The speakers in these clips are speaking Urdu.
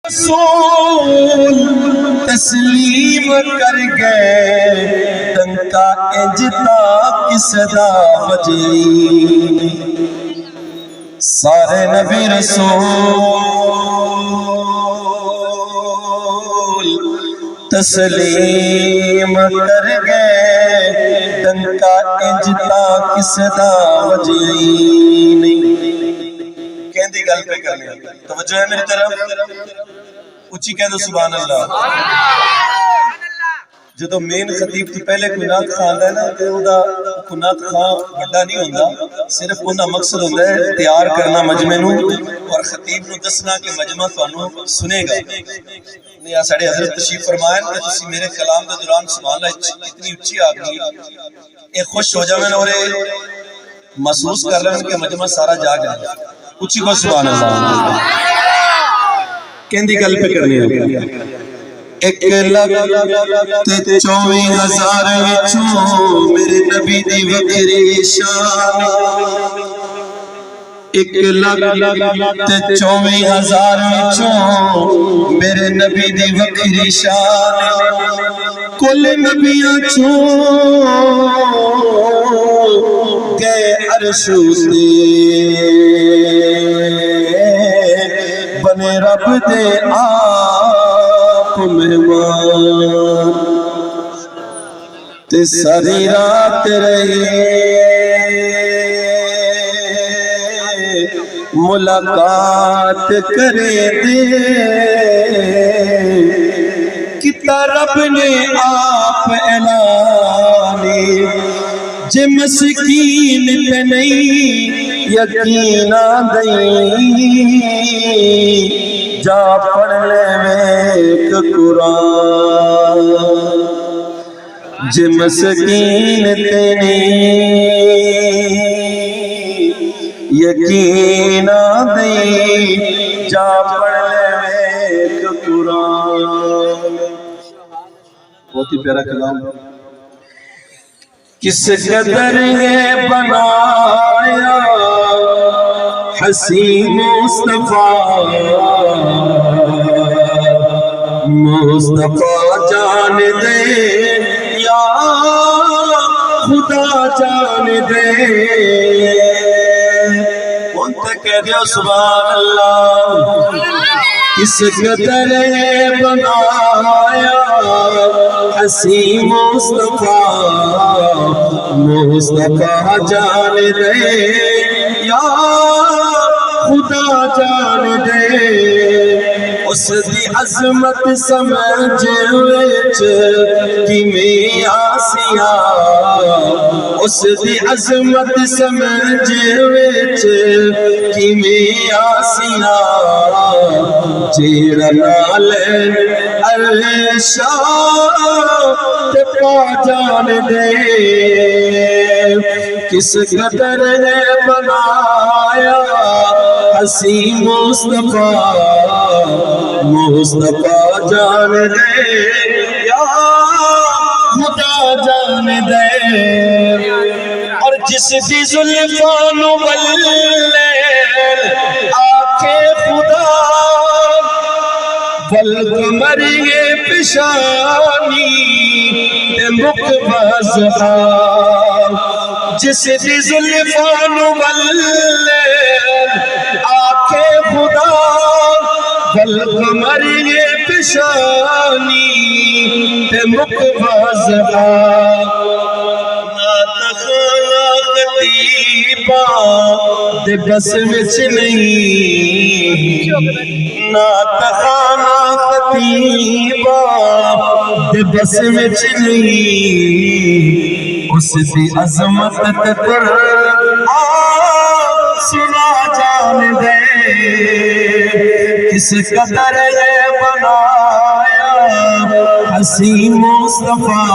رسول تسلیم کر گئے ڈنکا انجتا کس دا وجی سارے نبی رسول تسلیم کر گئے ڈنکا انجتا کس دا وجی کہندی گل پہ کر لیا توجہ ہے میری طرف اچھی کہہ دو سبحان اللہ جدو مین خطیب تو پہلے کوئی نات خان ہے نا تو دا کوئی نات خان بڑا نہیں ہوندہ صرف انہا مقصد ہوندہ ہے تیار کرنا مجمع نو اور خطیب نو دسنا کہ مجمع تو انو سنے گا یا ساڑھے حضرت تشریف فرمائیں کہ تسی میرے کلام دے دوران سبحان اللہ اتنی اچھی آگئی ایک خوش ہو جاویں اور محسوس کر رہے ہیں کہ مجمع سارا جاگ ہے اچھی کو سبحان اللہ کہندی گل پہ کرنی ہے 1,24,000 وچوں میرے نبی دی وکری شان 1,24,000 وچوں میرے نبی دی وکری شان کل نبیاں چوں گئے عرش تے بنے رب دے آپ مہمان تے ساری رات رہے ملاقات کرے دے کتا رب نے آپ اعلانی جے مسکین پہ نہیں یقین آدھئی جا پڑھ لے ایک قرآن جے مسکین پہ نہیں یقین آدھئی جا پڑھ لے ایک قرآن بہت ہی پیارا کلام کس قدر ہے بنایا حسین مصطفیٰ مصطفیٰ جان دے یا خدا جان دے انت کہہ دیو سبحان اللہ کس قدر ہے بنایا حسین مصطفیٰ مصطفیٰ جان دے یا خدا جان دے اس دی عظمت سمجھ وچ کیویں آسیاں اس دی عظمت سمجھ وچ کیویں آسیاں جیڑا نال عرشاں تے پا جان دے کس قدر ہے بنایا حسین مصطفیٰ مصطفیٰ جان دے یا خدا جان دے اور جس دی زلفان واللیل آنکھیں خدا والقمر یہ پشانی مقبض جس دی زلفان واللیل آنکھیں خدا والقمر یہ پشانی مقبض دے بس وچ نہیں نات خانہ خطیبہ دے بس وچ نہیں اس دی عظمت تکر سنا جان دے کس قدر ہے بنایا حسین مصطفیٰ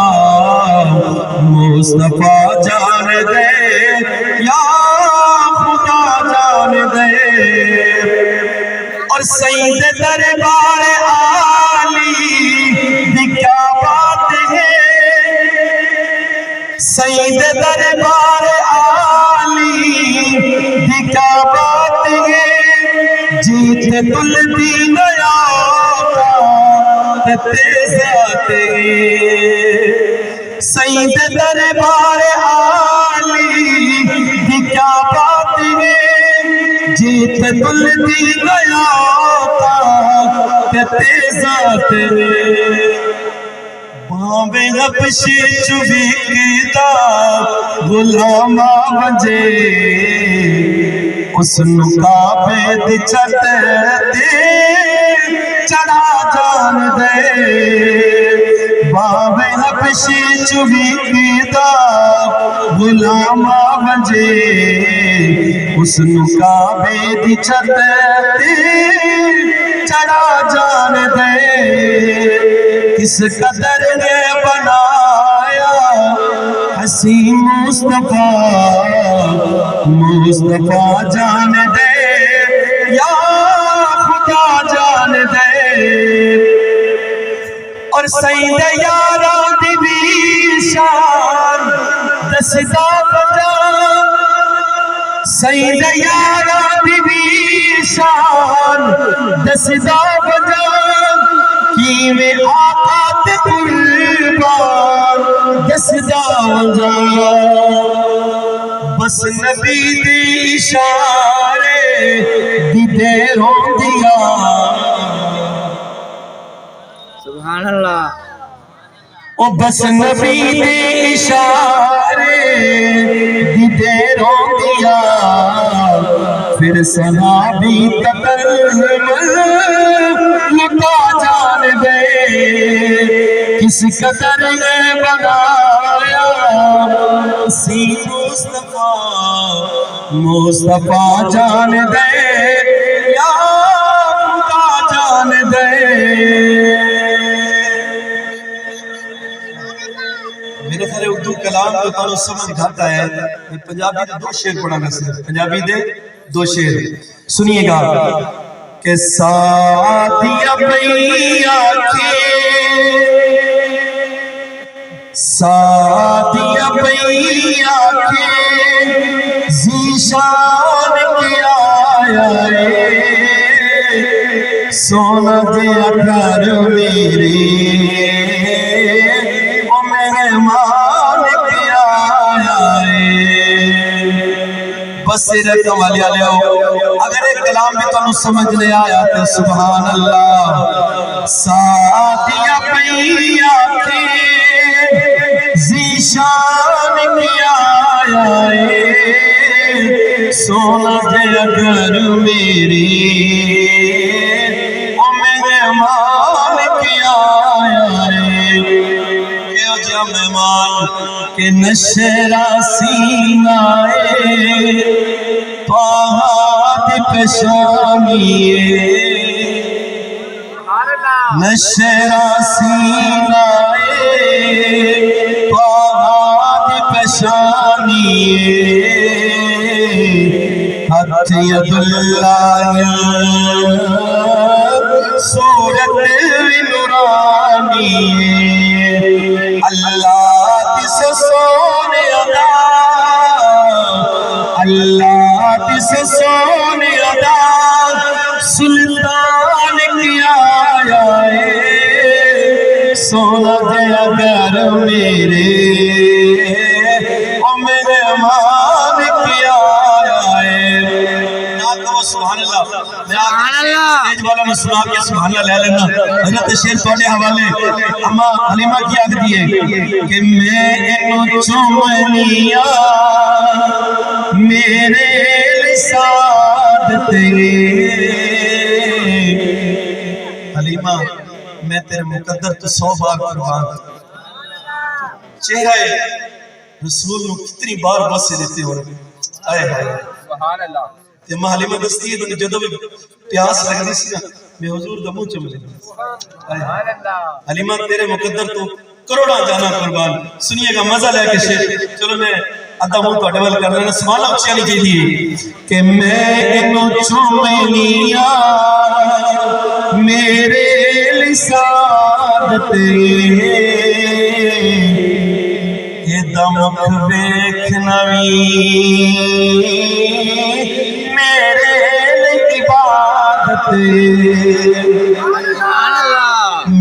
مصطفیٰ جان دے یا خدا جان دے اور سید دربار عالی دی کیا بات ہے سید دربار عالی دی کیا بات ہے جیت دل دی نیا تیزاتے سید دربار عالی دی کیا بات ہے جیت دل دی گیا تا تیزاتے باویں حبشی چوی کیتا غلامہ وجے اس نکابے دی چھت تے چڑھا جان دے باویں حبشی چوی کیتا غلامہ وجے اس نکابے دی چھت تے چڑھا جان دے کس قدر نے بنایا حسین مصطفیٰ مصطفیٰ جان دے یا خدا جان دے اور سید یاران دی بھی شان دسدا بجان سید یاران دی بھی شان دسدا بجان کیویں آقا تے قربان دسدا جان بس نبی دی اشارے دی دیر ہوندیا سبحان اللہ او بس نبی دی اشارے دی دیر ہوندیا پھر صحابی تکلم لٹا جان دے کس قدر نے بنایا سی مصطفیٰ مصطفیٰ جان دے یا خدا جان دے میرے خیال اردو کلام کو تانوں سمجھ گھاتا ہے میں پنجابی دے دو شعر پڑھا گا صرف پنجابی دے دو شعر سنیے گا کہ ساتھیا پئی آکھے ساتھیا پئی آکھے ذیشان کیا آیا سونا دیا گھر میرے او مہمان کیا آیا بس رکھنے والے آلیو اگر ایک کلام میں تو سمجھ لے آیا تو سبحان اللہ ساتھیا پئی آکھے ذیشان کیا آیا سونا دیا گھر میری او مہمان کیا آیا کیوں جا مہمان کہ نشرہ سینہ پہاد پشانی نشرہ سینہ پہاد پشانی ہتھ ید اللہ صورت نورانی اللہ تس سونے ادا اللہ تس سونے ادا سلطان کیا آیا سونا دیا گھر میرے او میرے مان کیا آیا سبحان اللہ سبحان اللہ ایج والا میں سنا کے سبحان اللہ لے لینا حضرت شیر توڑے حوالے اما حلیمہ کی آگ دیئے کہ میں انو چومنیا میرے لساد تیرے حلیمہ میں تیرے مقدر تو 100 بار قربان چہرہ رسول نے کتنی بار بس سے دیتے ہو رہے آئے سبحان اللہ تے ماں حلیمہ دستی ہے تو جدو بھی پیاس لگ دی سی نا میں حضور دا منہ چم لے حلیمہ تیرے مقدر تو کروڑا جانا قربان سنیے گا مزہ لے کے شیر چلو میں ادھا منہ تو اڈیول کر لینا سمالا اچھا نہیں کہیے کہ میں انو چومنیا میرے لسادتے یہ دمک بیکھنوی